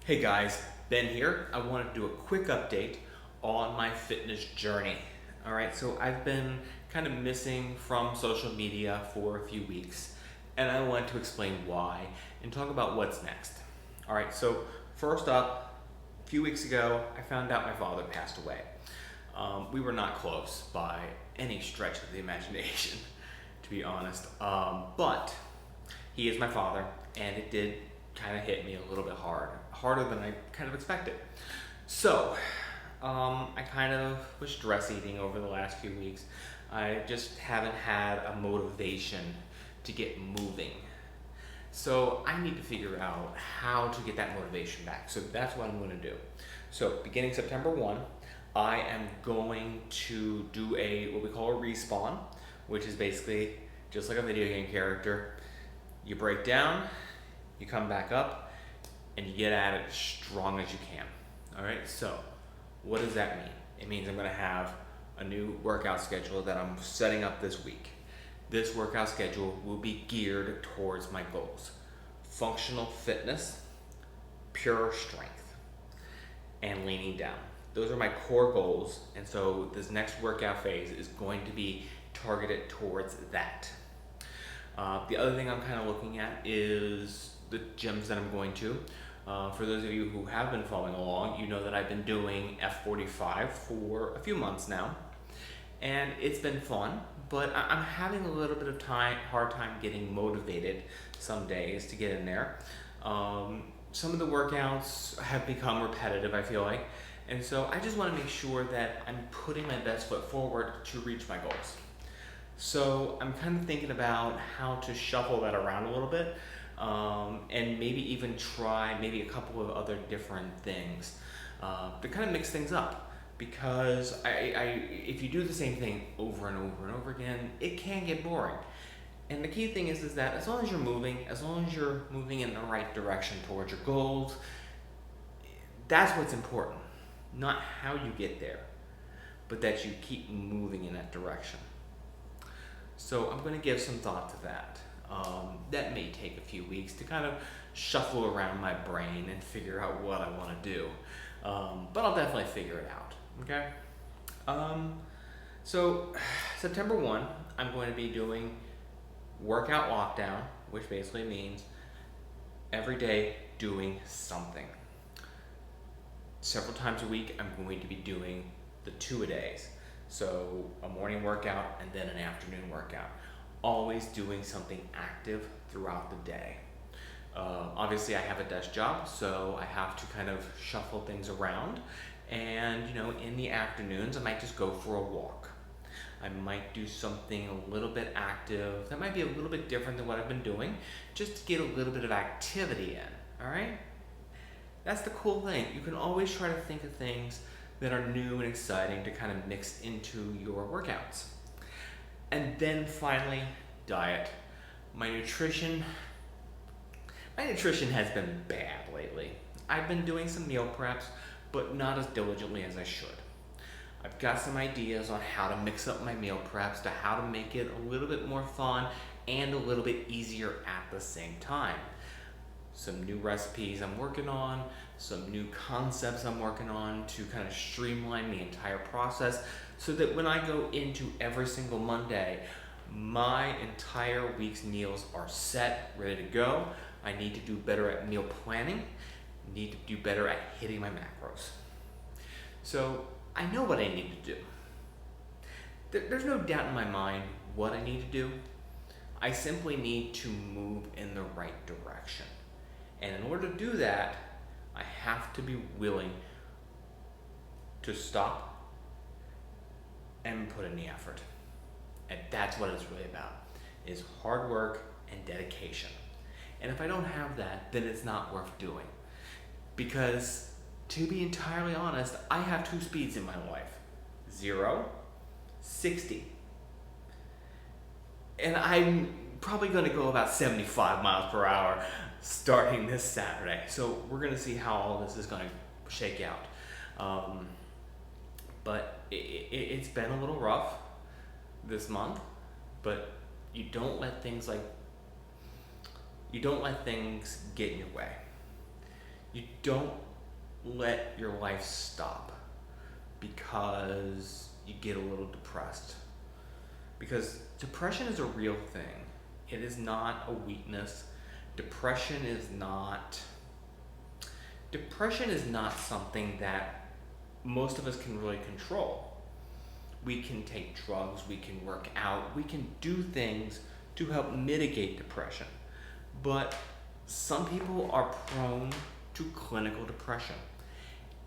Hey guys, Ben here. I wanted to do a quick update on my fitness journey. Alright, so I've been kind of missing from social media for a few weeks, and I want to explain why and talk about what's next. Alright, so first up, a few weeks ago, I found out my father passed away. We were not close by any stretch of the imagination, to be honest. But he is my father, and it did kind of hit me a little bit harder than I kind of expected. So, I kind of was stress eating over the last few weeks. I just haven't had a motivation to get moving. So I need to figure out how to get that motivation back. So that's what I'm going to do. So beginning September 1, I am going to do what we call a respawn, which is basically just like a video game character. You break down, you come back up, and you get at it as strong as you can. All right, so what does that mean? It means I'm going to have a new workout schedule that I'm setting up this week. This workout schedule will be geared towards my goals: functional fitness, pure strength, and leaning down. Those are my core goals, and so this next workout phase is going to be targeted towards that. The other thing I'm kind of looking at is the gyms that I'm going to. For those of you who have been following along, you know that I've been doing F45 for a few months now, and it's been fun, but I'm having a little bit of hard time getting motivated some days to get in there. Some of the workouts have become repetitive, I feel like, and so I just want to make sure that I'm putting my best foot forward to reach my goals. So I'm kind of thinking about how to shuffle that around a little bit, and maybe even try maybe a couple of other different things to kind of mix things up. Because if you do the same thing over and over and over again, it can get boring. And the key thing is that as long as you're moving in the right direction towards your goals, that's what's important. Not how you get there, but that you keep moving in that direction. So I'm going to give some thought to that. That may take a few weeks to kind of shuffle around my brain and figure out what I want to do. But I'll definitely figure it out. Okay? So September 1, I'm going to be doing workout lockdown, which basically means every day doing something. Several times a week, I'm going to be doing the two-a-days. So a morning workout and then an afternoon workout. Always doing something active throughout the day. Obviously, I have a desk job, so I have to kind of shuffle things around. And, in the afternoons, I might just go for a walk. I might do something a little bit active that might be a little bit different than what I've been doing, just to get a little bit of activity in, all right? That's the cool thing. You can always try to think of things that are new and exciting to kind of mix into your workouts. And then finally, diet. My nutrition has been bad lately. I've been doing some meal preps, but not as diligently as I should. I've got some ideas on how to mix up my meal preps, to how to make it a little bit more fun and a little bit easier at the same time. Some new recipes I'm working on, some new concepts I'm working on to kind of streamline the entire process so that when I go into every single Monday, my entire week's meals are set, ready to go. I need to do better at meal planning, need to do better at hitting my macros. So I know what I need to do. There's no doubt in my mind what I need to do. I simply need to move in the right direction. And in order to do that, I have to be willing to stop and put in the effort. And that's what it's really about, is hard work and dedication. And if I don't have that, then it's not worth doing. Because to be entirely honest, I have two speeds in my life: 0, 60. And I'm probably going to go about 75 miles per hour starting this Saturday. So we're going to see how all this is going to shake out. But it's been a little rough this month, but you don't let things get in your way. You don't let your life stop because you get a little depressed. Because depression is a real thing. It is not a weakness. Depression is not something that most of us can really control. We can take drugs, we can work out, we can do things to help mitigate depression. But some people are prone to clinical depression.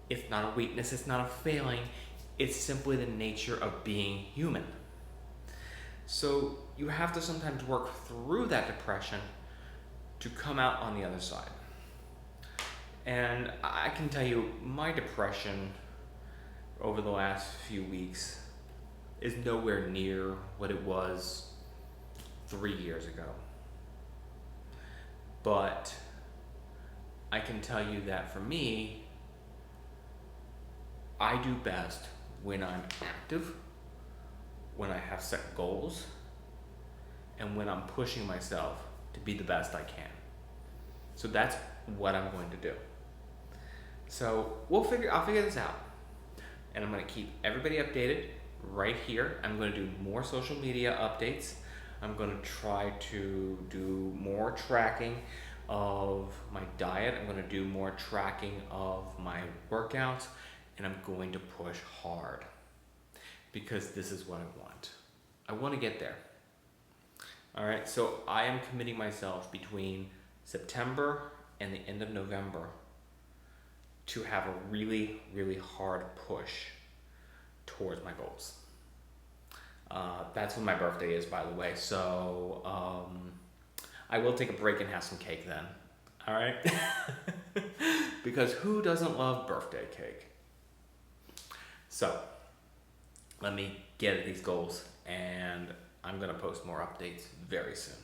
It's not a weakness, it's not a failing, it's simply the nature of being human. So you have to sometimes work through that depression to come out on the other side. And I can tell you, my depression over the last few weeks is nowhere near what it was 3 years ago. But I can tell you that for me, I do best when I'm active, when I have set goals, and when I'm pushing myself to be the best I can. So that's what I'm going to do. So I'll figure this out. And I'm going to keep everybody updated right here. I'm going to do more social media updates. I'm going to try to do more tracking of my diet. I'm going to do more tracking of my workouts. And I'm going to push hard because this is what I want. I want to get there. All right, so I am committing myself between September and the end of November to have a really, really hard push towards my goals. That's when my birthday is, by the way. So I will take a break and have some cake then. All right? Because who doesn't love birthday cake? So let me get at these goals, and I'm going to post more updates very soon.